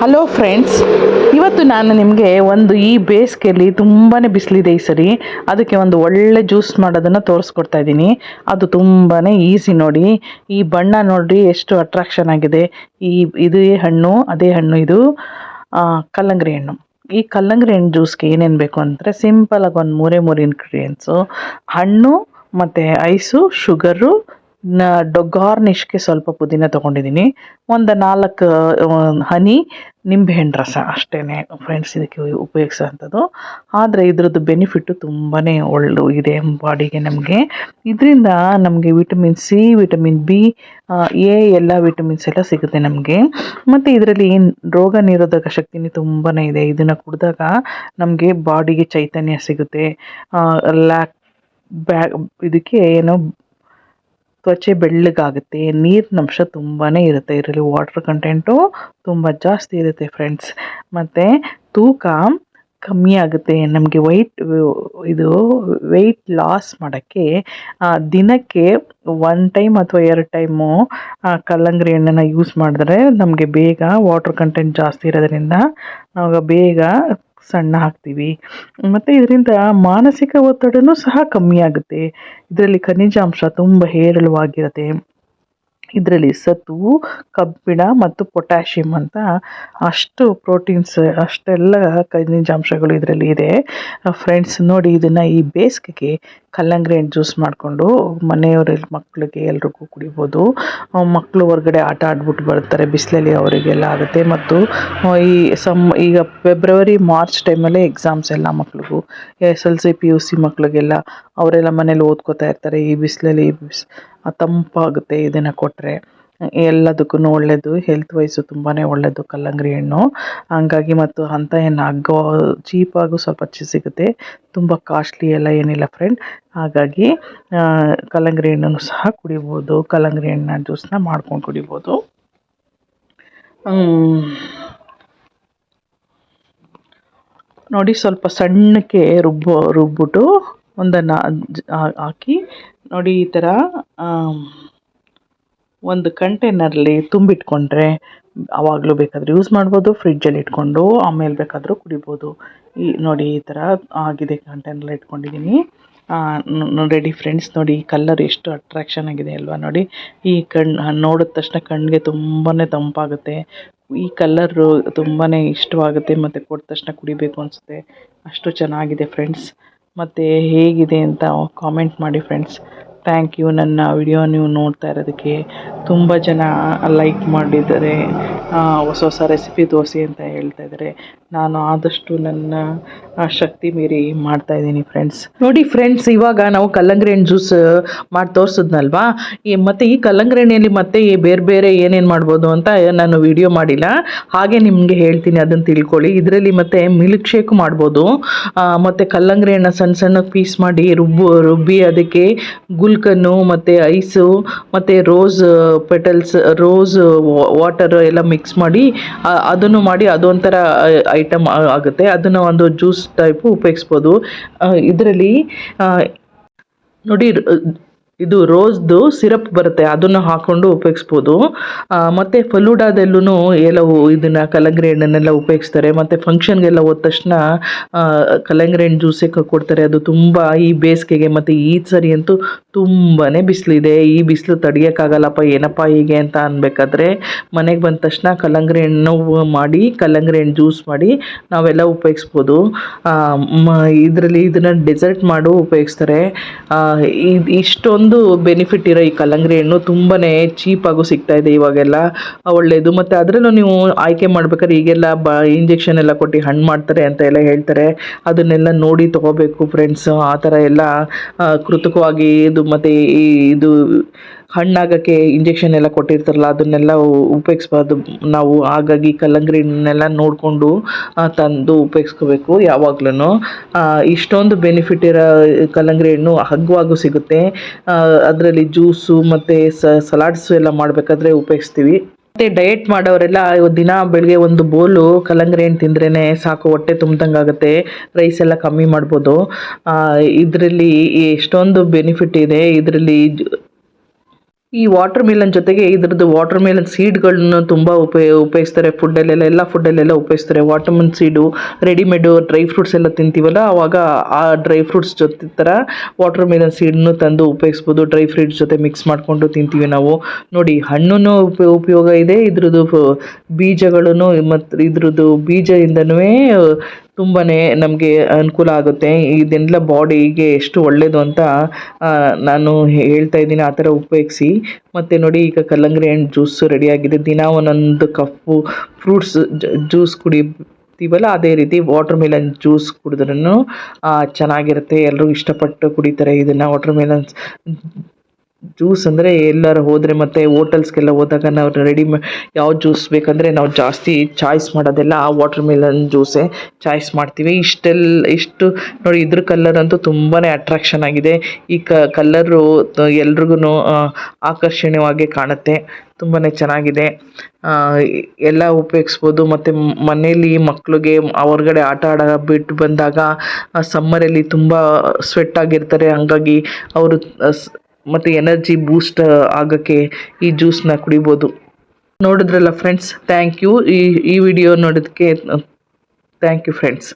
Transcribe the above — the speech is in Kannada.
ಹಲೋ ಫ್ರೆಂಡ್ಸ್, ಇವತ್ತು ನಾನು ನಿಮಗೆ ಈ ಬೇಸಿಗೆಯಲ್ಲಿ ತುಂಬಾ ಬಿಸಿಲಿದೆ ಈ ಸರಿ. ಅದಕ್ಕೆ ಒಂದು ಒಳ್ಳೆ ಜ್ಯೂಸ್ ಮಾಡೋದನ್ನು ತೋರಿಸ್ಕೊಡ್ತಾ ಇದ್ದೀನಿ. ಅದು ತುಂಬಾ ಈಸಿ ನೋಡಿ. ಈ ಬಣ್ಣ ನೋಡ್ರಿ ಎಷ್ಟು ಅಟ್ರಾಕ್ಷನ್ ಆಗಿದೆ. ಇದೇ ಹಣ್ಣು, ಅದೇ ಹಣ್ಣು ಇದು ಕಲ್ಲಂಗಡಿ ಹಣ್ಣು. ಈ ಕಲ್ಲಂಗಡಿ ಹಣ್ಣು ಜ್ಯೂಸ್ಗೆ ಏನೇನು ಬೇಕು ಅಂದರೆ ಸಿಂಪಲಾಗಿ ಒಂದು ಮೂರೇ ಇಂಗ್ರೀಡಿಯೆಂಟ್ಸು: ಹಣ್ಣು ಮತ್ತು ಐಸು, ಶುಗರು, ಗಾರ್ನಿಷ್ಗೆ ಸ್ವಲ್ಪ ಪುದೀನ ತೊಗೊಂಡಿದ್ದೀನಿ, ಒಂದು 4 ಹನಿ ನಿಂಬೆಹಣ್ಣು ರಸ, ಅಷ್ಟೇ ಫ್ರೆಂಡ್ಸ್ ಇದಕ್ಕೆ ಉಪಯೋಗಿಸೋಂಥದ್ದು. ಆದರೆ ಇದ್ರದ್ದು ಬೆನಿಫಿಟ್ಟು ತುಂಬಾ ಇದೆ ಬಾಡಿಗೆ. ಇದರಿಂದ ನಮಗೆ vitamin C, vitamin B, A ಎಲ್ಲ ವಿಟಮಿನ್ಸ್ ಎಲ್ಲ ಸಿಗುತ್ತೆ ನಮಗೆ. ಮತ್ತು ಇದರಲ್ಲಿ ರೋಗ ನಿರೋಧಕ ಶಕ್ತಿನೂ ತುಂಬಾ ಇದೆ. ಇದನ್ನು ಕುಡಿದಾಗ ನಮಗೆ ಬಾಡಿಗೆ ಚೈತನ್ಯ ಸಿಗುತ್ತೆ. ಇದಕ್ಕೆ ಏನೋ ತ್ವಚೆ ಬೆಳ್ಳಗಾಗುತ್ತೆ. ನೀರಿನಂಶ ತುಂಬಾ ಇರುತ್ತೆ ಇದರಲ್ಲಿ. ವಾಟರ್ ಕಂಟೆಂಟು ತುಂಬ ಜಾಸ್ತಿ ಇರುತ್ತೆ ಫ್ರೆಂಡ್ಸ್. ಮತ್ತು ತೂಕ ಕಮ್ಮಿ ಆಗುತ್ತೆ ನಮಗೆ. ವೆಯ್ಟ್ ಲಾಸ್ ಮಾಡೋಕ್ಕೆ ದಿನಕ್ಕೆ 1 ಟೈಮ್ ಅಥವಾ 2 ಟೈಮು ಕಲ್ಲಂಗಡಿ ಹಣ್ಣನ್ನು ಯೂಸ್ ಮಾಡಿದ್ರೆ ನಮಗೆ ಬೇಗ ವಾಟರ್ ಕಂಟೆಂಟ್ ಜಾಸ್ತಿ ಇರೋದ್ರಿಂದ ನಾವು ಬೇಗ ಸಣ್ಣ ಆಗ್ತೀವಿ. ಮತ್ತು ಇದರಿಂದ ಮಾನಸಿಕ ಒತ್ತಡನೂ ಸಹ ಕಮ್ಮಿ ಆಗುತ್ತೆ. ಇದರಲ್ಲಿ ಖನಿಜಾಂಶ ತುಂಬ ಹೇರಳವಾಗಿರುತ್ತೆ. ಇದರಲ್ಲಿ ಸತು, ಕಬ್ಬಿಣ ಮತ್ತು ಪೊಟ್ಯಾಷಿಯಮ್ ಅಂತ ಅಷ್ಟು ಪ್ರೋಟೀನ್ಸ್, ಅಷ್ಟೆಲ್ಲ ಖನಿಜಾಂಶಗಳು ಇದರಲ್ಲಿ ಇದೆ ಫ್ರೆಂಡ್ಸ್. ನೋಡಿ, ಇದನ್ನು ಈ ಬೇಸಿಗೆಗೆ ಕಲ್ಲಂಗಡಿ ಹಣ್ಣು ಜ್ಯೂಸ್ ಮಾಡಿಕೊಂಡು ಮನೆಯವರಲ್ಲಿ ಮಕ್ಕಳಿಗೆ ಎಲ್ರಿಗೂ ಕುಡಿಬೋದು. ಮಕ್ಕಳು ಹೊರಗಡೆ ಆಟ ಆಡ್ಬಿಟ್ಟು ಬರ್ತಾರೆ ಬಿಸಿಲಲ್ಲಿ, ಅವರಿಗೆಲ್ಲ ಆಗುತ್ತೆ. ಮತ್ತು ಈಗ ಫೆಬ್ರವರಿ ಮಾರ್ಚ್ ಟೈಮಲ್ಲೇ ಎಕ್ಸಾಮ್ಸ್ ಎಲ್ಲ ಮಕ್ಳಿಗೂ, SLC PUC ಮಕ್ಕಳಿಗೆಲ್ಲ, ಅವರೆಲ್ಲ ಮನೇಲಿ ಓದ್ಕೋತಾ ಇರ್ತಾರೆ. ಈ ಬಿಸಿಲಲ್ಲಿ ತಂಪಾಗುತ್ತೆ ಇದನ್ನು ಕೊಟ್ಟರೆ. ಎಲ್ಲದಕ್ಕೂ ಒಳ್ಳೆಯದು, ಹೆಲ್ತ್ ವೈಸು ತುಂಬಾ ಒಳ್ಳೆಯದು ಕಲ್ಲಂಗಡಿ ಹಣ್ಣು. ಹಂಗಾಗಿ ಮತ್ತು ಅಂಥ ಏನು ಚೀಪಾಗೂ ಸ್ವಲ್ಪ ಸಿಗುತ್ತೆ, ತುಂಬ ಕಾಸ್ಟ್ಲಿ ಎಲ್ಲ ಏನಿಲ್ಲ ಫ್ರೆಂಡ್. ಹಾಗಾಗಿ ಕಲ್ಲಂಗಡಿ ಹಣ್ಣನ್ನು ಸಹ ಕುಡಿಬೋದು. ಕಲ್ಲಂಗಡಿ ಹಣ್ಣಿನ ಜ್ಯೂಸನ್ನ ಮಾಡ್ಕೊಂಡು ಕುಡಿಬೋದು. ನೋಡಿ, ಸ್ವಲ್ಪ ಸಣ್ಣಕ್ಕೆ ರುಬ್ಬಿಟ್ಟು ಒಂದನ್ನು ಹಾಕಿ ನೋಡಿ, ಈ ಥರ ಒಂದು ಕಂಟೈನರಲ್ಲಿ ತುಂಬಿಟ್ಕೊಂಡ್ರೆ ಆವಾಗಲೂ ಬೇಕಾದರೆ ಯೂಸ್ ಮಾಡ್ಬೋದು. ಫ್ರಿಡ್ಜಲ್ಲಿ ಇಟ್ಕೊಂಡು ಆಮೇಲೆ ಬೇಕಾದರೂ ಕುಡಿಬೋದು. ನೋಡಿ, ಈ ಥರ ಆಗಿದೆ, ಕಂಟೈನಲ್ಲಿ ಇಟ್ಕೊಂಡಿದ್ದೀನಿ. Ready friends. ನೋಡಿ, ಈ ಕಲ್ಲರ್ ಎಷ್ಟು ಅಟ್ರಾಕ್ಷನ್ ಆಗಿದೆ ಅಲ್ವಾ. ನೋಡಿ, ಈ ನೋಡಿದ ತಕ್ಷಣ ಕಣ್ಣಿಗೆ ತುಂಬಾ ತಂಪಾಗುತ್ತೆ. ಈ ಕಲ್ಲರು ತುಂಬಾ ಇಷ್ಟವಾಗುತ್ತೆ ಮತ್ತು ಕೊಟ್ಟ ತಕ್ಷಣ ಕುಡಿಬೇಕು ಅನಿಸುತ್ತೆ, ಅಷ್ಟು ಚೆನ್ನಾಗಿದೆ ಫ್ರೆಂಡ್ಸ್. ಮತ್ತು ಹೇಗಿದೆ ಅಂತ ಕಾಮೆಂಟ್ ಮಾಡಿ ಫ್ರೆಂಡ್ಸ್. Thank you. ನನ್ನ ವಿಡಿಯೋ ನೀವು ನೋಡ್ತಾ ಇರೋದಕ್ಕೆ ತುಂಬ ಜನ ಲೈಕ್ ಮಾಡಿದ್ದಾರೆ. ಹೊಸ ರೆಸಿಪಿ ತೋರಿಸಿ ಅಂತ ಹೇಳ್ತಾ ಇದ್ದಾರೆ. ನಾನು ಆದಷ್ಟು ನನ್ನ ಶಕ್ತಿ ಮೀರಿ ಮಾಡ್ತಾಯಿದ್ದೀನಿ ಫ್ರೆಂಡ್ಸ್. ನೋಡಿ ಫ್ರೆಂಡ್ಸ್, ಇವಾಗ ನಾವು ಕಲ್ಲಂಗಡಿ ಹಣ್ಣು ಜ್ಯೂಸ್ ಮಾಡಿ ತೋರಿಸಿದ್ನಲ್ವಾ. ಮತ್ತು ಈ ಕಲ್ಲಂಗಡಿ ಹಣ್ಣಿನಲ್ಲಿ ಮತ್ತೆ ಬೇರೆ ಬೇರೆ ಏನೇನು ಮಾಡ್ಬೋದು ಅಂತ ನಾನು ವಿಡಿಯೋ ಮಾಡಿಲ್ಲ, ಹಾಗೆ ನಿಮಗೆ ಹೇಳ್ತೀನಿ, ಅದನ್ನು ತಿಳ್ಕೊಳ್ಳಿ. ಇದರಲ್ಲಿ ಮತ್ತು ಮಿಲ್ಕ್ ಶೇಕು ಮಾಡ್ಬೋದು. ಮತ್ತು ಕಲ್ಲಂಗಡಿ ಹಣ್ಣು ಸಣ್ಣ ಸಣ್ಣ ಪೀಸ್ ಮಾಡಿ ರುಬ್ಬಿ ಅದಕ್ಕೆ ಗುಲ್ಕನ್ನು ಮತ್ತು ಐಸು ಮತ್ತು ರೋಸ್ ಪೆಟಲ್ಸ್, ರೋಸ್ ವಾಟರ್ ಎಲ್ಲ ಮಿಕ್ಸ್ ಮಾಡಿ ಅದನ್ನು ಮಾಡಿ ಅದೊಂಥರ ಐಟಮ್ ಆಗುತ್ತೆ. ಅದನ್ನು ಒಂದು ಜ್ಯೂಸ್ ಟೈಪು ಉಪಯೋಗಿಸ್ಬೋದು. ಇದರಲ್ಲಿ ನೋಡಿ, ಇದು ರೋಸ್ದು ಸಿರಪ್ ಬರುತ್ತೆ, ಅದನ್ನು ಹಾಕ್ಕೊಂಡು ಉಪಯೋಗಿಸ್ಬೋದು. ಮತ್ತು ಫಲೂಡಾದಲ್ಲೂ ಎಲ್ಲವೂ ಇದನ್ನು ಕಲ್ಲಂಗಡಿ ಹಣ್ಣನ್ನೆಲ್ಲ ಉಪಯೋಗಿಸ್ತಾರೆ. ಮತ್ತು ಫಂಕ್ಷನ್ಗೆಲ್ಲ ಹೋದ ತಕ್ಷಣ ಕಲ್ಲಂಗಡಿ ಹಣ್ಣು ಜ್ಯೂಸೇ ಕೊಡ್ತಾರೆ. ಅದು ತುಂಬ ಈ ಬೇಸಿಗೆಗೆ, ಮತ್ತು ಈ ಸರಿ ಅಂತೂ ತುಂಬಾ ಬಿಸಿಲಿದೆ. ಈ ಬಿಸಿಲು ತಡೆಯೋಕ್ಕಾಗಲ್ಲಪ್ಪ, ಏನಪ್ಪ ಹೀಗೆ ಅಂತ ಅನ್ಬೇಕಾದ್ರೆ ಮನೆಗೆ ಬಂದ ತಕ್ಷಣ ಕಲ್ಲಂಗಡಿ ಹಣ್ಣು ಮಾಡಿ, ಕಲ್ಲಂಗಡಿ ಹಣ್ಣು ಜ್ಯೂಸ್ ಮಾಡಿ ನಾವೆಲ್ಲ ಉಪಯೋಗಿಸ್ಬೋದು. ಇದನ್ನು ಡೆಸರ್ಟ್ ಮಾಡು ಉಪಯೋಗಿಸ್ತಾರೆ. ಇಷ್ಟೊಂದು ಬೆನಿಫಿಟ್ ಇರೋ ಈ ಕಲ್ಲಂಗಡಿ ಹಣ್ಣು ತುಂಬಾ ಚೀಪಾಗೂ ಸಿಗ್ತಾಯಿದೆ ಇವಾಗೆಲ್ಲ, ಒಳ್ಳೆಯದು. ಮತ್ತು ಅದರಲ್ಲೂ ನೀವು ಆಯ್ಕೆ ಮಾಡ್ಬೇಕಾದ್ರೆ ಈಗೆಲ್ಲ ಇಂಜೆಕ್ಷನ್ ಎಲ್ಲ ಕೊಟ್ಟು ಹಣ್ಣು ಮಾಡ್ತಾರೆ ಅಂತ ಎಲ್ಲ ಹೇಳ್ತಾರೆ. ಅದನ್ನೆಲ್ಲ ನೋಡಿ ತೊಗೋಬೇಕು ಫ್ರೆಂಡ್ಸ್. ಆ ಥರ ಎಲ್ಲ ಕೃತಕವಾಗಿ ಮತ್ತು ಇದು ಹಣ್ಣಾಗೋಕ್ಕೆ ಇಂಜೆಕ್ಷನ್ ಎಲ್ಲ ಕೊಟ್ಟಿರ್ತಾರಲ್ಲ, ಅದನ್ನೆಲ್ಲ ಉಪಯೋಗಿಸ್ಬಾರ್ದು ನಾವು. ಹಾಗಾಗಿ ಕಲ್ಲಂಗಡಿ ಹಣ್ಣನ್ನೆಲ್ಲ ನೋಡಿಕೊಂಡು ತಂದು ಉಪಯೋಗಿಸ್ಕೋಬೇಕು ಯಾವಾಗ್ಲೂ. ಇಷ್ಟೊಂದು ಬೆನಿಫಿಟ್ ಇರೋ ಕಲ್ಲಂಗಡಿ ಹಣ್ಣು ಹಗ್ಗವಾಗೂ ಸಿಗುತ್ತೆ. ಅದರಲ್ಲಿ ಜ್ಯೂಸು ಮತ್ತು ಸಲಾಡ್ಸು ಎಲ್ಲ ಮಾಡಬೇಕಾದ್ರೆ ಉಪಯೋಗಿಸ್ತೀವಿ. ಮತ್ತು ಡಯಟ್ ಮಾಡೋರೆಲ್ಲ ದಿನ ಬೆಳಗ್ಗೆ ಒಂದು ಬೋಲು ಕಲ್ಲಂಗಡಿ ಹಣ್ಣು ತಿಂದ್ರೇ ಸಾಕು, ಹೊಟ್ಟೆ ತುಂಬ್ದಂಗೆ ಆಗುತ್ತೆ. ರೈಸ್ ಎಲ್ಲ ಕಮ್ಮಿ ಮಾಡ್ಬೋದು. ಇದರಲ್ಲಿ ಎಷ್ಟೊಂದು ಬೆನಿಫಿಟ್ ಇದೆ. ಇದರಲ್ಲಿ ಈ ವಾಟರ್ ಮಿಲನ್ ಜೊತೆಗೆ ಇದ್ರದ್ದು ವಾಟರ್ ಮಿಲನ್ ಸೀಡ್ಗಳನ್ನು ತುಂಬ ಉಪಯೋಗಿಸ್ತಾರೆ ಫುಡ್ಡಲ್ಲೆಲ್ಲ, ಎಲ್ಲ ಫುಡ್ಡಲ್ಲೆಲ್ಲ ಉಪಯೋಗಿಸ್ತಾರೆ. Water Milan ಸೀಡು, readymade dry fruits ಎಲ್ಲ ತಿಂತೀವಲ್ಲ, ಆವಾಗ ಆ ಡ್ರೈ ಫ್ರೂಟ್ಸ್ ಜೊತೆ ಥರ ವಾಟರ್ ಮಿಲನ್ ಸೀಡನ್ನು ತಂದು ಉಪಯೋಗಿಸ್ಬೋದು. ಡ್ರೈ ಫ್ರೂಟ್ಸ್ ಜೊತೆ ಮಿಕ್ಸ್ ಮಾಡಿಕೊಂಡು ತಿಂತೀವಿ ನಾವು. ನೋಡಿ, ಹಣ್ಣು ಉಪಯೋಗ ಇದೆ, ಇದ್ರದ್ದು ಬೀಜಗಳೂ ಮತ್ತು ಇದ್ರದ್ದು ಬೀಜದಿಂದನೂ ತುಂಬಾ ನಮಗೆ ಅನುಕೂಲ ಆಗುತ್ತೆ. ಇದೆಲ್ಲ ಬಾಡಿಗೆ ಎಷ್ಟು ಒಳ್ಳೆಯದು ಅಂತ ನಾನು ಹೇಳ್ತಾ ಇದ್ದೀನಿ. ಆ ಥರ ಉಪಯೋಗಿಸಿ. ಮತ್ತು ನೋಡಿ, ಈಗ ಕಲ್ಲಂಗಡಿ ಹಣ್ಣು ಜ್ಯೂಸು ರೆಡಿಯಾಗಿದೆ. ದಿನ ಒಂದೊಂದು ಕಪ್ಪು ಫ್ರೂಟ್ಸ್ ಜ್ಯೂಸ್ ಕುಡಿತೀವಲ್ಲ, ಅದೇ ರೀತಿ ವಾಟರ್ ಮಿಲನ್ ಜ್ಯೂಸ್ ಕುಡಿದ್ರೂ ಚೆನ್ನಾಗಿರುತ್ತೆ. ಎಲ್ಲರೂ ಇಷ್ಟಪಟ್ಟು ಕುಡಿತಾರೆ ಇದನ್ನು. ವಾಟರ್ ಮಿಲನ್ ಜ್ಯೂಸ್ ಅಂದರೆ ಎಲ್ಲರೂ ಹೋದರೆ ಮತ್ತು ಹೋಟೆಲ್ಸ್ಗೆಲ್ಲ ಹೋದಾಗ ನಾವು ಯಾವ ಜ್ಯೂಸ್ ಬೇಕಂದರೆ ನಾವು ಜಾಸ್ತಿ ಚಾಯ್ಸ್ ಮಾಡೋದೆಲ್ಲ ಆ ವಾಟರ್ ಮಿಲನ್ ಜ್ಯೂಸೇ ಚಾಯ್ಸ್ ಮಾಡ್ತೀವಿ. ಇಷ್ಟು ನೋಡಿ, ಇದ್ರ ಕಲರ್ ಅಂತೂ ತುಂಬಾ ಅಟ್ರಾಕ್ಷನ್ ಆಗಿದೆ. ಈ ಕಲ್ಲರು ಎಲ್ರಿಗೂ ಆಕರ್ಷಣೀಯವಾಗಿ ಕಾಣುತ್ತೆ. ತುಂಬಾ ಚೆನ್ನಾಗಿದೆ. ಎಲ್ಲ ಉಪಯೋಗಿಸ್ಬೋದು. ಮತ್ತು ಮನೇಲಿ ಮಕ್ಕಳಿಗೆ ಹೊರ್ಗಡೆ ಆಟ ಬಿಟ್ಟು ಬಂದಾಗ ಸಮ್ಮರಲ್ಲಿ ತುಂಬ ಸ್ವೆಟ್ ಆಗಿರ್ತಾರೆ. ಹಂಗಾಗಿ ಅವರು ಮತ್ತು ಎನರ್ಜಿ ಬೂಸ್ಟ್ ಆಗೋಕ್ಕೆ ಈ ಜ್ಯೂಸನ್ನ ಕುಡಿಬೋದು. ನೋಡಿದ್ರಲ್ಲ ಫ್ರೆಂಡ್ಸ್, ಥ್ಯಾಂಕ್ ಯು. ಈ ವಿಡಿಯೋ ನೋಡೋದಕ್ಕೆ ಥ್ಯಾಂಕ್ ಯು ಫ್ರೆಂಡ್ಸ್.